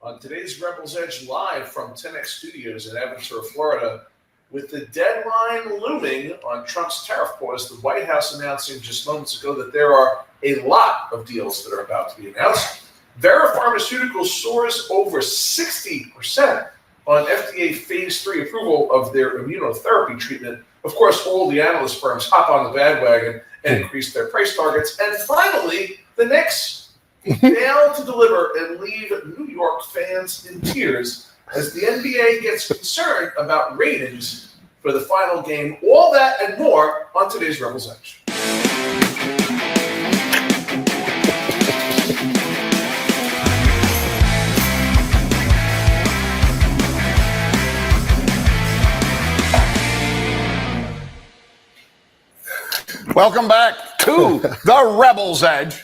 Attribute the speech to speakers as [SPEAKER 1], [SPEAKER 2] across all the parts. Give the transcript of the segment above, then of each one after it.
[SPEAKER 1] on today's Rebels Edge live from 10X Studios in Evansville, Florida. With the deadline looming on Trump's tariff pause, the White House announcing just moments ago that there are a lot of deals that are about to be announced. VERA Pharmaceuticals soars over 60% on FDA Phase 3 approval of their immunotherapy treatment. Of course, all the analyst firms hop on the bandwagon and increase their price targets. And finally, the Knicks fail to deliver and leave New York fans in tears as the NBA gets concerned about ratings for the final game. All that and more on today's Rebels Edge.
[SPEAKER 2] Welcome back to the Rebels Edge.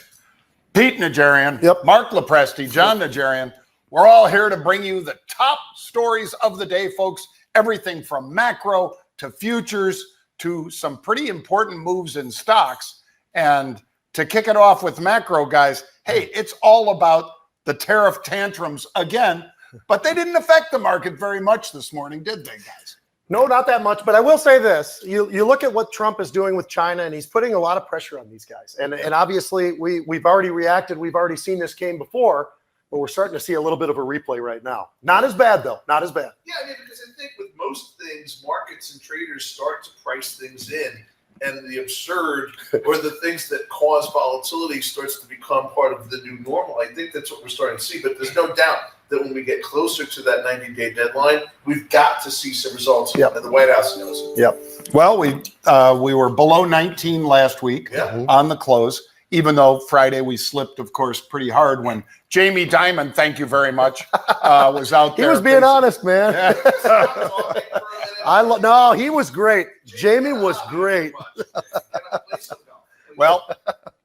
[SPEAKER 2] Pete Najarian, Mark Lepresti, John Najarian. We're all here to bring you the top stories of the day, folks. Everything from macro to futures to some pretty important moves in stocks. And to kick it off with macro, guys, hey, it's all about the tariff tantrums again, but they didn't affect the market very much this morning, did they, guys?
[SPEAKER 3] No, not that much. But I will say this. You look at what Trump is doing with China, and he's putting a lot of pressure on these guys. And obviously, we've already reacted. We've already seen this game before, but we're starting to see a little bit of a replay right now. Not as bad, though. Not as bad.
[SPEAKER 1] Yeah, I mean, because I think with most things, markets and traders start to price things in, and the absurd or the things that cause volatility starts to become part of the new normal. I think that's what we're starting to see. But there's no doubt that when we get closer to that 90-day deadline, we've got to see some results. And the White House knows it.
[SPEAKER 3] Yep.
[SPEAKER 2] Well, we were below 19 last week on the close, even though Friday we slipped, of course, pretty hard when Jamie Dimon, thank you very much, was out there.
[SPEAKER 3] He was being honest, man. No, he was great. Jamie was great.
[SPEAKER 2] Well,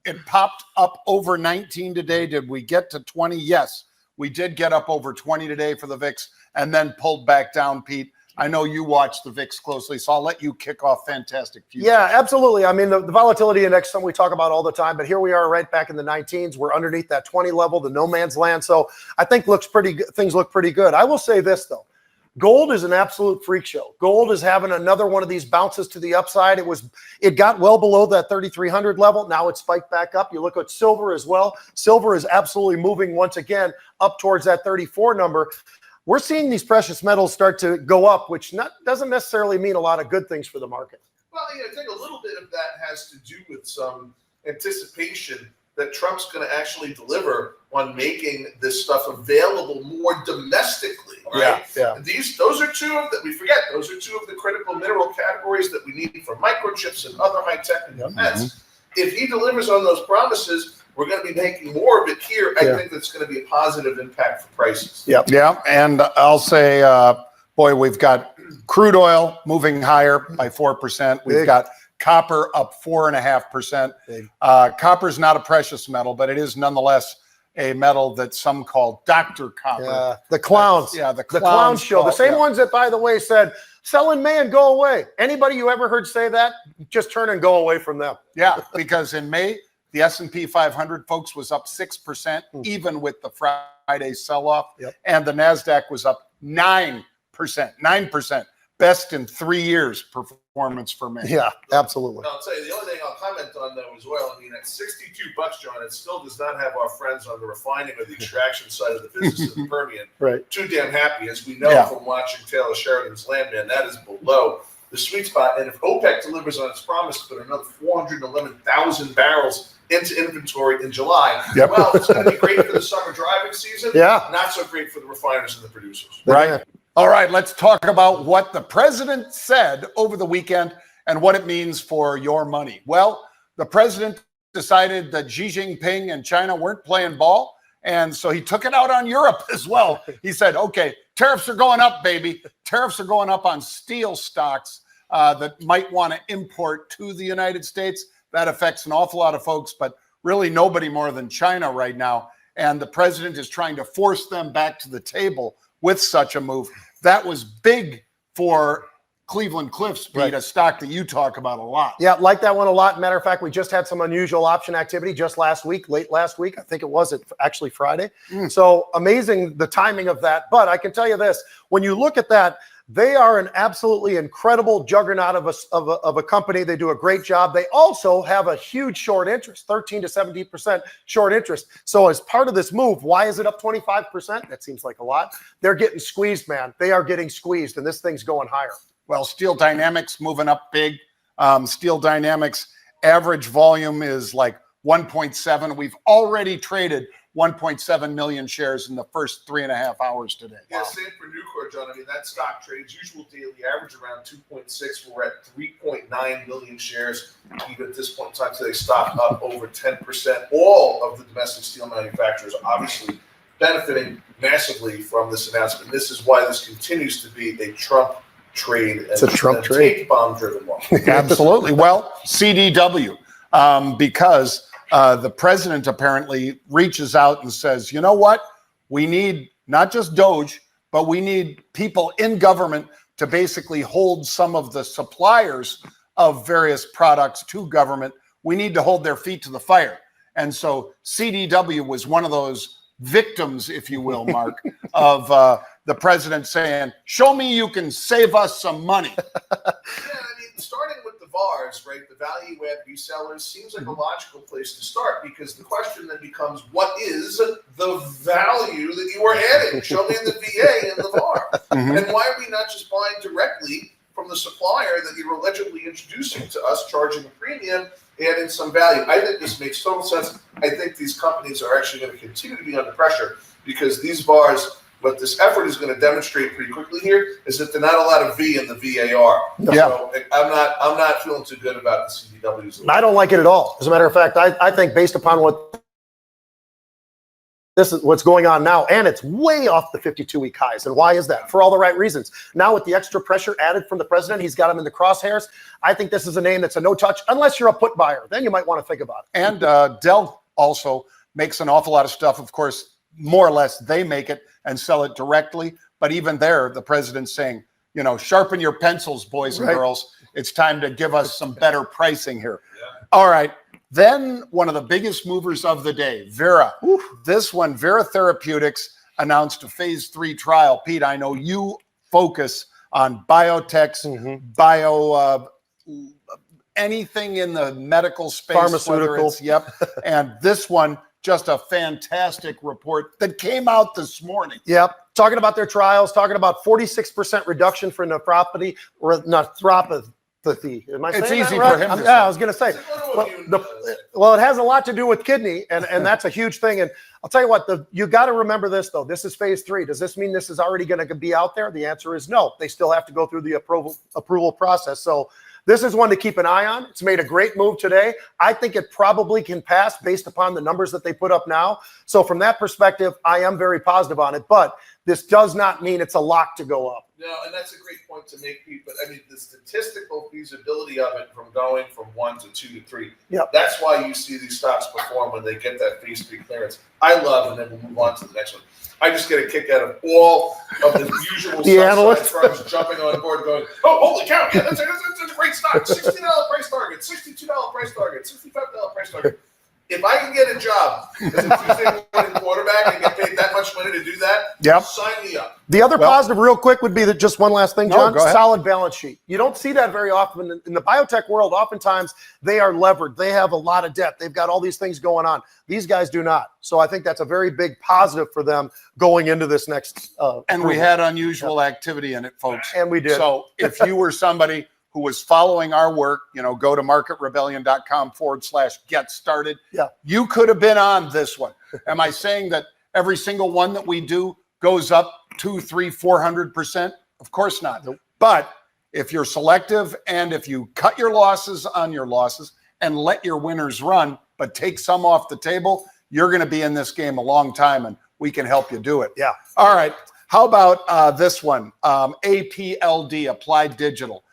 [SPEAKER 2] it popped up over 19 today. Did we get to 20? Yes, we did get up over 20 today for the VIX and then pulled back down, Pete. I know you watch the VIX closely, so I'll let you kick off fantastic futures.
[SPEAKER 3] Yeah, absolutely. I mean, the volatility index is something we talk about all the time, but here we are right back in the 19s. We're underneath that 20 level, the no man's land. So I think things look pretty good. I will say this, though. Gold is an absolute freak show. Gold is having another one of these bounces to the upside. It got well below that 3,300 level. Now it's spiked back up. You look at silver as well. Silver is absolutely moving once again up towards that 34 number. We're seeing these precious metals start to go up, which doesn't necessarily mean a lot of good things for the market.
[SPEAKER 1] Well, I think a little bit of that has to do with some anticipation that Trump's going to actually deliver on making this stuff available more domestically, right?
[SPEAKER 3] Yeah.
[SPEAKER 1] Those are two of the critical mineral categories that we need for microchips and other high tech and defense. If he delivers on those promises, we're going to be making more of it here. I think that's going to be a positive impact for prices.
[SPEAKER 2] Yeah, and I'll say, boy, we've got crude oil moving higher by 4%. We've got copper up 4.5%. Copper's not a precious metal, but it is nonetheless a metal that some call Dr. Copper.
[SPEAKER 3] The clowns.
[SPEAKER 2] The
[SPEAKER 3] clown show. The same ones that, by the way, said, selling man, go away. Anybody you ever heard say that, just turn and go away from them.
[SPEAKER 2] Yeah, because in May, the S&P 500, folks, was up 6%, even with the Friday sell-off. And the NASDAQ was up 9%. 9%. Best in 3 years performance for me.
[SPEAKER 3] Yeah, absolutely.
[SPEAKER 1] I'll tell you, the only thing I'll comment on, though, is oil. I mean, at $62, John, it still does not have our friends on the refining or the extraction side of the business of the Permian too damn happy. As we know from watching Taylor Sheridan's Landman, that is below the sweet spot. And if OPEC delivers on its promise to put another 411,000 barrels into inventory in July, well, it's going to be great for the summer driving season. Not so great for the refiners and the producers.
[SPEAKER 2] Right. All right, let's talk about what the president said over the weekend and what it means for your money. Well, the president decided that Xi Jinping and China weren't playing ball, and so he took it out on Europe as well. He said, okay, tariffs are going up, baby. Tariffs are going up on steel stocks that might want to import to the United States. That affects an awful lot of folks, but really nobody more than China right now. And the president is trying to force them back to the table with such a move. That was big for Cleveland Cliffs beat
[SPEAKER 3] Right.
[SPEAKER 2] a stock that you talk about a lot.
[SPEAKER 3] Yeah, like that one a lot. Matter of fact, we just had some unusual option activity just last week, late last week. I think it was actually Friday. So amazing the timing of that. But I can tell you this, when you look at that, they are an absolutely incredible juggernaut of a company. They do a great job. They also have a huge short interest, 13 to 17% short interest. So as part of this move, why is it up 25%? That seems like a lot. They're getting squeezed, man. They are getting squeezed, and this thing's going higher.
[SPEAKER 2] Well, Steel Dynamics moving up big. Steel Dynamics average volume is like 1.7. We've already traded 1.7 million shares in the first 3.5 hours today.
[SPEAKER 1] Yeah, same for Nucor, John. I mean, that stock trades usual daily average around 2.6. We're at 3.9 million shares. Even at this point in time today, stock up over 10%. All of the domestic steel manufacturers obviously benefiting massively from this announcement. This is why this continues to be a Trump trade.
[SPEAKER 3] It's a Trump trade.
[SPEAKER 1] Bomb-driven one.
[SPEAKER 2] Absolutely. Well, CDW, because the president apparently reaches out and says, you know what? We need not just Doge, but we need people in government to basically hold some of the suppliers of various products to government. We need to hold their feet to the fire. And so CDW was one of those victims, if you will, Mark, of the president saying, show me you can save us some money.
[SPEAKER 1] Yeah, I mean, starting with the VARs, right, the value-add resellers, seems like a logical place to start, because the question then becomes, what is the value that you are adding? Show me the VA and the VAR. And why are we not just buying directly from the supplier that you're allegedly introducing to us, charging a premium, adding some value? I think this makes total sense. I think these companies are actually going to continue to be under pressure, because these VARs, what this effort is going to demonstrate pretty quickly here is that there's not a lot of V in the VAR.
[SPEAKER 2] Yeah.
[SPEAKER 1] So I'm not feeling too good about the CDWs.
[SPEAKER 3] I don't like it at all. As a matter of fact, I think based upon what's going on now, and it's way off the 52-week highs. And why is that? For all the right reasons. Now with the extra pressure added from the president, he's got him in the crosshairs. I think this is a name that's a no touch, unless you're a put buyer. Then you might want to think about it.
[SPEAKER 2] And Dell also makes an awful lot of stuff. Of course, more or less, they make it and sell it directly. But even there, the president's saying, you know, sharpen your pencils, boys and girls. It's time to give us some better pricing here. Yeah. All right. Then one of the biggest movers of the day, VERA. This one, VERA Therapeutics, announced a phase 3 trial. Pete, I know you focus on biotechs, anything in the medical space.
[SPEAKER 3] Pharmaceuticals.
[SPEAKER 2] Yep. And this one, just a fantastic report that came out this morning.
[SPEAKER 3] Yep. Talking about their trials, talking about 46% reduction for nephropathy. Am I saying
[SPEAKER 2] It's
[SPEAKER 3] that
[SPEAKER 2] easy
[SPEAKER 3] right?
[SPEAKER 2] for him to say.
[SPEAKER 3] Yeah, I was going to say. Well, it has a lot to do with kidney, and that's a huge thing. And I'll tell you what, you got to remember this, though. This is phase 3. Does this mean this is already going to be out there? The answer is no. They still have to go through the approval process. So this is one to keep an eye on. It's made a great move today. I think it probably can pass based upon the numbers that they put up now. So from that perspective, I am very positive on it. But this does not mean it's a lock to go up.
[SPEAKER 1] No, and that's a great point to make, Pete. But I mean, the statistical feasibility of it from going from 1 to 2 to 3.
[SPEAKER 3] Yep.
[SPEAKER 1] That's why you see these stocks perform when they get that phase 3 clearance. I love, and then we'll move on to the next one. I just get a kick out of all of the usual
[SPEAKER 3] analysts
[SPEAKER 1] firms jumping on board, going, "Oh, holy cow! Yeah, that's a great stock. $60 price target, $62 price target, $65 price target." If I can get a job as a Tuesday morning quarterback and get paid that much money to do that, sign me up.
[SPEAKER 3] The other positive, real quick, would be that just one last thing, John.
[SPEAKER 2] Go ahead.
[SPEAKER 3] Solid balance sheet. You don't see that very often in the biotech world. Oftentimes, they are levered. They have a lot of debt. They've got all these things going on. These guys do not. So I think that's a very big positive for them going into this next.
[SPEAKER 2] And we had unusual activity in it, folks.
[SPEAKER 3] And we did.
[SPEAKER 2] So if you were somebody who was following our work, go to marketrebellion.com/get started.
[SPEAKER 3] Yeah.
[SPEAKER 2] You could have been on this one. Am I saying that every single one that we do goes up 200, 300, 400%? Of course not.
[SPEAKER 3] Nope.
[SPEAKER 2] But if you're selective and if you cut your losses on your losses and let your winners run, but take some off the table, you're going to be in this game a long time, and we can help you do it.
[SPEAKER 3] Yeah.
[SPEAKER 2] All right. How about this one? APLD, Applied Digital.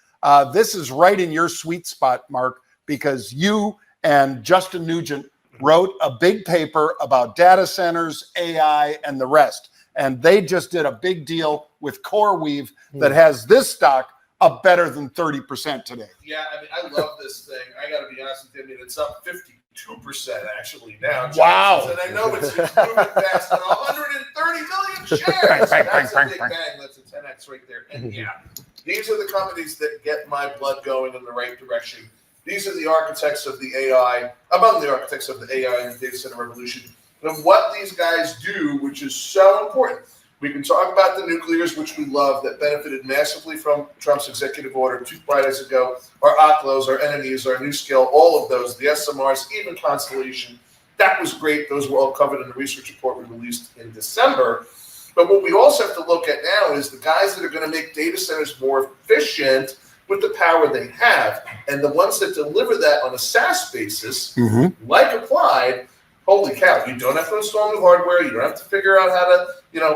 [SPEAKER 2] This is right in your sweet spot, Mark, because you and Justin Nugent wrote a big paper about data centers, AI, and the rest. And they just did a big deal with CoreWeave that has this stock up better than 30% today.
[SPEAKER 1] Yeah, I mean, I love this thing. I got to be honest with you. I mean, it's up 52% actually now.
[SPEAKER 2] Wow.
[SPEAKER 1] And I know it's moving fast. 130 million shares. That's a big bang. That's a 10x right there. And yeah, these are the companies that get my blood going in the right direction. These are the architects of the AI, among the architects of the AI and the data center revolution. And what these guys do, which is so important. We can talk about the nuclears, which we love, that benefited massively from Trump's executive order 2 Fridays ago. Our Oklos, our enemies, our new scale, all of those, the SMRs, even Constellation. That was great. Those were all covered in the research report we released in December. But what we also have to look at now is the guys that are going to make data centers more efficient with the power they have. And the ones that deliver that on a SaaS basis, like Applied, holy cow, you don't have to install new hardware. You don't have to figure out how to,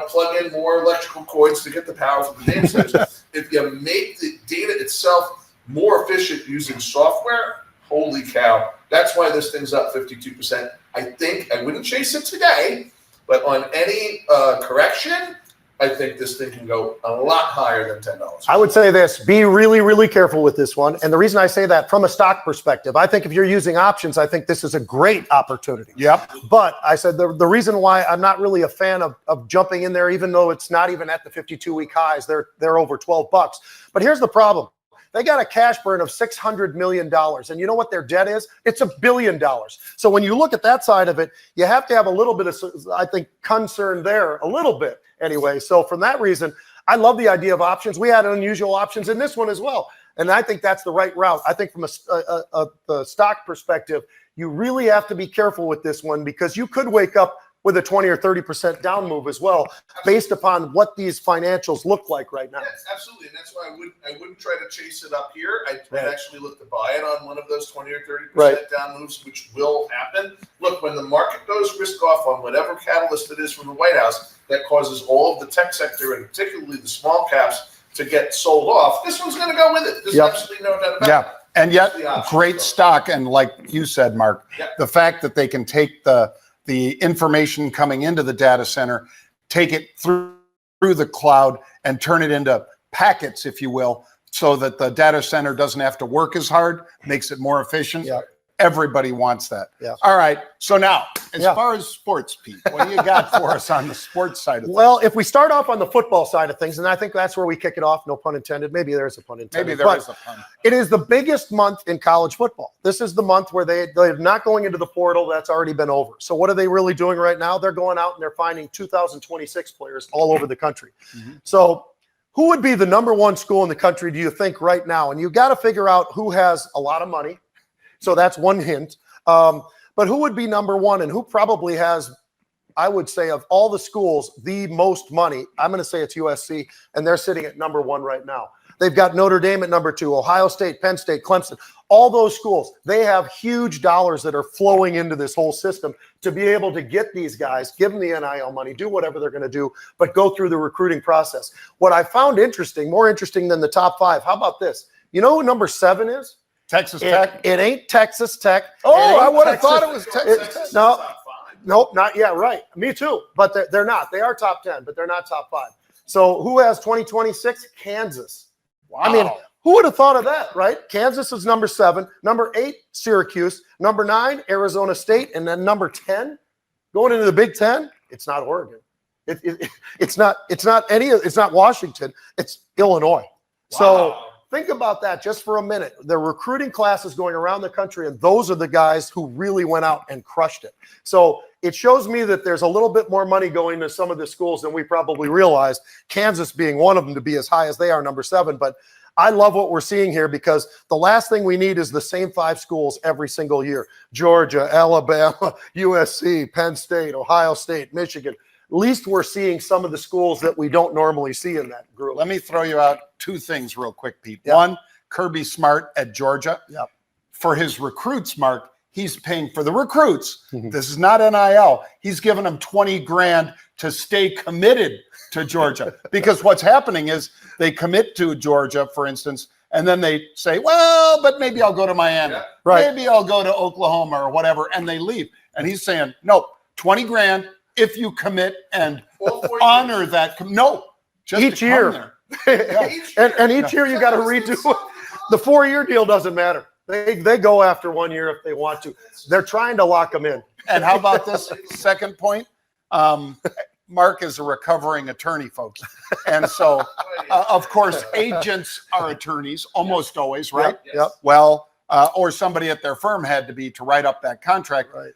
[SPEAKER 1] plug in more electrical cords to get the power from the data centers. If you make the data itself more efficient using software, holy cow. That's why this thing's up 52%. I think I wouldn't chase it today, but on any correction, I think this thing can go a lot higher than $10.
[SPEAKER 3] I would say this, be really, really careful with this one. And the reason I say that from a stock perspective, I think if you're using options, I think this is a great opportunity.
[SPEAKER 2] Yep.
[SPEAKER 3] But I said the reason why I'm not really a fan of jumping in there, even though it's not even at the 52-week highs, they're over $12. But here's the problem. They got a cash burn of $600 million. And you know what their debt is? It's $1 billion. So when you look at that side of it, you have to have a little bit of, I think, concern there, a little bit anyway. So from that reason, I love the idea of options. We had unusual options in this one as well. And I think that's the right route. I think from a stock perspective, you really have to be careful with this one because you could wake up with a 20 or 30% down move as well, based upon what these financials look like right now.
[SPEAKER 1] Yes, absolutely. And that's why I wouldn't try to chase it up here. I'd actually look to buy it on one of those 20 or 30% down moves, which will happen. Look, when the market goes risk off on whatever catalyst it is from the White House that causes all of the tech sector and particularly the small caps to get sold off, this one's going to go with it. There's absolutely no doubt about it.
[SPEAKER 2] And yet, great stock. And like you said, Mark, the fact that they can take the information coming into the data center, take it through the cloud and turn it into packets, if you will, so that the data center doesn't have to work as hard, makes it more efficient. Everybody wants that. All right. So now, as far as sports, Pete, what do you got for us on the sports side of things?
[SPEAKER 3] Well, if we start off on the football side of things, and I think that's where we kick it off, no pun intended. Maybe there is a pun intended.
[SPEAKER 2] Maybe there is a pun.
[SPEAKER 3] It is the biggest month in college football. This is the month where they're not going into the portal. That's already been over. So what are they really doing right now? They're going out and they're finding 2026 players all over the country. So who would be the number one school in the country, do you think, right now? And you got to figure out who has a lot of money. So that's one hint. But who would be number one and who probably has, I would say, of all the schools, the most money? I'm going to say it's USC, and they're sitting at number one right now. They've got Notre Dame at number two, Ohio State, Penn State, Clemson. All those schools, they have huge dollars that are flowing into this whole system to be able to get these guys, give them the NIL money, do whatever they're going to do, but go through the recruiting process. What I found interesting, more interesting than the top five, how about this? You know who number 7 is?
[SPEAKER 2] Texas Tech?
[SPEAKER 3] It ain't Texas Tech.
[SPEAKER 2] Oh, I would have thought it was Texas.
[SPEAKER 3] Nope, not yet. Right. Me too. But they're not. They are top 10, but they're not top 5. So who has 2026? Kansas.
[SPEAKER 2] Wow.
[SPEAKER 3] I mean, who would have thought of that, right? Kansas is number 7. Number 8, Syracuse. Number 9, Arizona State. And then number 10, going into the Big Ten, it's not Oregon. It's not Washington. It's Illinois.
[SPEAKER 2] Wow.
[SPEAKER 3] So think about that just for a minute. The recruiting classes going around the country, and those are the guys who really went out and crushed it. So it shows me that there's a little bit more money going to some of the schools than we probably realized, Kansas being one of them to be as high as they are, number 7. But I love what we're seeing here because the last thing we need is the same 5 schools every single year. Georgia, Alabama, USC, Penn State, Ohio State, Michigan. At least we're seeing some of the schools that we don't normally see in that group.
[SPEAKER 2] Let me throw you out 2 things real quick, Pete. One, Kirby Smart at Georgia. For his recruits, Mark, he's paying for the recruits. This is not NIL. He's giving them $20,000 to stay committed to Georgia. Because what's happening is they commit to Georgia, for instance, and then they say, well, but maybe I'll go to Miami. Maybe I'll go to Oklahoma or whatever, and they leave. And he's saying, no, $20,000 if you commit and honor that. No, just
[SPEAKER 3] each year. and each year you got to redo it. The 4-year deal doesn't matter. They go after 1 year if they want to. They're trying to lock them in.
[SPEAKER 2] And how about this second point? Mark is a recovering attorney, folks. And so, of course, agents are attorneys almost always, right?
[SPEAKER 3] Yep.
[SPEAKER 2] Well, or somebody at their firm had to be to write up that contract.
[SPEAKER 3] Right.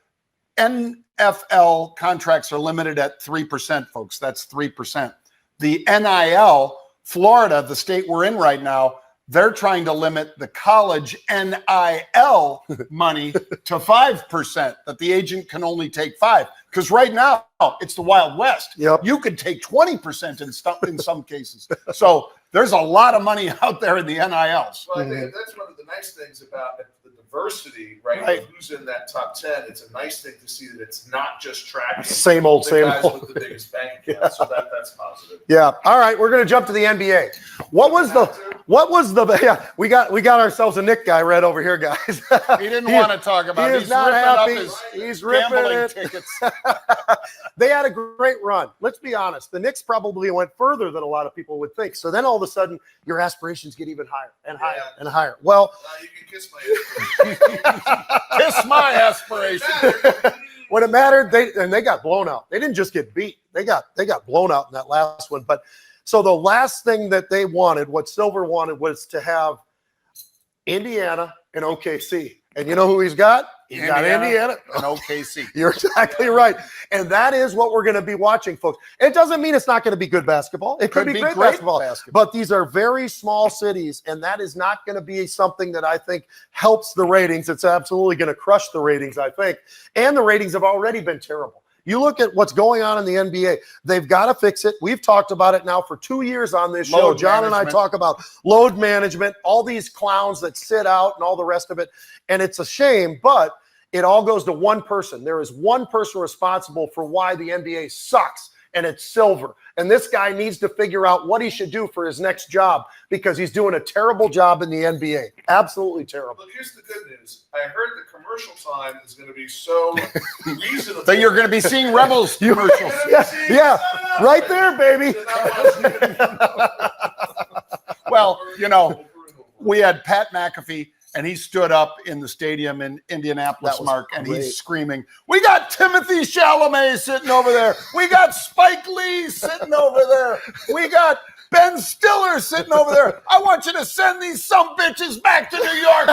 [SPEAKER 2] NFL contracts are limited at 3%, folks. That's 3%. The NIL, Florida, the state we're in right now, they're trying to limit the college NIL money to 5%, that the agent can only take 5%. Because right now, it's the Wild West.
[SPEAKER 3] Yep.
[SPEAKER 2] You could take 20% in some cases. So there's a lot of money out there in the NILs.
[SPEAKER 1] Well, I think that's one of the nice things about the diversity, right?
[SPEAKER 3] Right.
[SPEAKER 1] Who's in that top 10? It's a nice thing to see that it's not just tracking
[SPEAKER 3] Same old,
[SPEAKER 1] the
[SPEAKER 3] same
[SPEAKER 1] guys
[SPEAKER 3] old.
[SPEAKER 1] with the biggest bank account. So that's positive.
[SPEAKER 3] Yeah. All right, we're going to jump to the NBA. What was the yeah, we got ourselves a Nick guy right over here, guys.
[SPEAKER 2] He didn't want to talk about
[SPEAKER 3] he
[SPEAKER 2] it.
[SPEAKER 3] is not happy.
[SPEAKER 2] He's
[SPEAKER 3] ripping
[SPEAKER 2] gambling
[SPEAKER 3] it.
[SPEAKER 2] tickets.
[SPEAKER 3] They had a great run. Let's be honest. The Knicks probably went further than a lot of people would think. So then all of a sudden, your aspirations get even higher and higher and higher. Well,
[SPEAKER 1] You can kiss my
[SPEAKER 2] Kiss my aspiration.
[SPEAKER 3] when it mattered, they got blown out. They didn't just get beat. They got blown out in that last one. But so the last thing that they wanted, what Silver wanted, was to have Indiana and OKC. And you know who he's got? He's got Indiana
[SPEAKER 2] and OKC.
[SPEAKER 3] You're exactly right. And that is what we're going to be watching, folks. It doesn't mean it's not going to be good basketball. It could be great basketball. But these are very small cities, and that is not going to be something that I think helps the ratings. It's absolutely going to crush the ratings, I think. And the ratings have already been terrible. You look at what's going on in the NBA. They've got to fix it. We've talked about it now for 2 years on this show. John and I talk about load management, all these clowns that sit out and all the rest of it. And it's a shame, but it all goes to one person. There is one person responsible for why the NBA sucks, and it's Silver. And this guy needs to figure out what he should do for his next job, because he's doing a terrible job in the NBA. Absolutely terrible.
[SPEAKER 1] Look, here's the good news. I heard the commercial time is going to be so reasonable
[SPEAKER 2] that you're going to be seeing Rebels commercials.
[SPEAKER 3] Yeah, right there, baby.
[SPEAKER 2] Well, you know, we had Pat McAfee, and he stood up in the stadium in Indianapolis, Mark, and he's screaming, "We got Timothy Chalamet sitting over there. We got Spike Lee sitting over there. We got Ben Stiller sitting over there. I want you to send these sumbitches back to New York."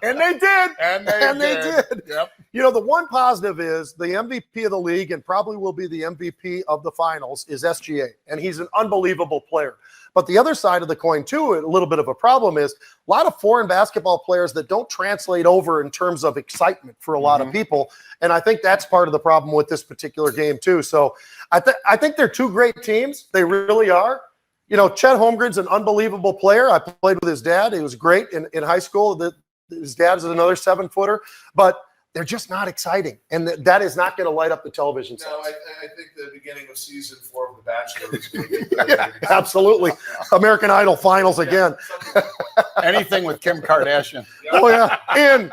[SPEAKER 3] And they did.
[SPEAKER 2] And they did.
[SPEAKER 3] Yep. You know, the one positive is the MVP of the league, and probably will be the MVP of the finals, is SGA. And he's an unbelievable player. But the other side of the coin, too, a little bit of a problem is a lot of foreign basketball players that don't translate over in terms of excitement for a lot of people. And I think that's part of the problem with this particular game, too. So I think they're two great teams. They really are. You know, Chet Holmgren's an unbelievable player. I played with his dad. He was great in high school. His dad's another 7-footer. But they're just not exciting. And that is not going to light up the television sets.
[SPEAKER 1] No, I think the beginning of season 4 of The Bachelor is going to be
[SPEAKER 3] yeah, absolutely. American Idol finals again.
[SPEAKER 2] Anything with Kim Kardashian.
[SPEAKER 3] Oh, yeah. In.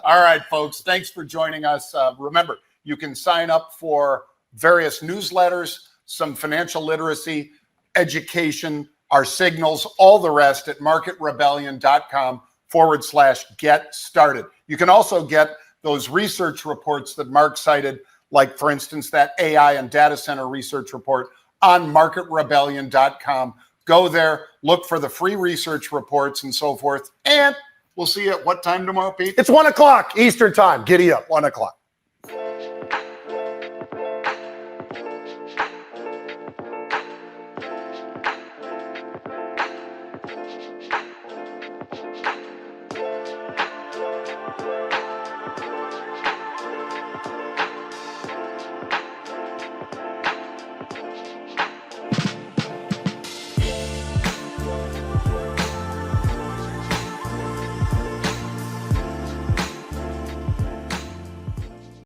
[SPEAKER 2] All right, folks. Thanks for joining us. Remember, you can sign up for various newsletters, some financial literacy, education, our signals, all the rest at marketrebellion.com/get started. You can also get those research reports that Mark cited, like, for instance, that AI and data center research report on marketrebellion.com. Go there, look for the free research reports and so forth. And we'll see you at what time tomorrow, Pete?
[SPEAKER 3] It's 1 o'clock Eastern time. Giddy up.
[SPEAKER 2] 1 o'clock.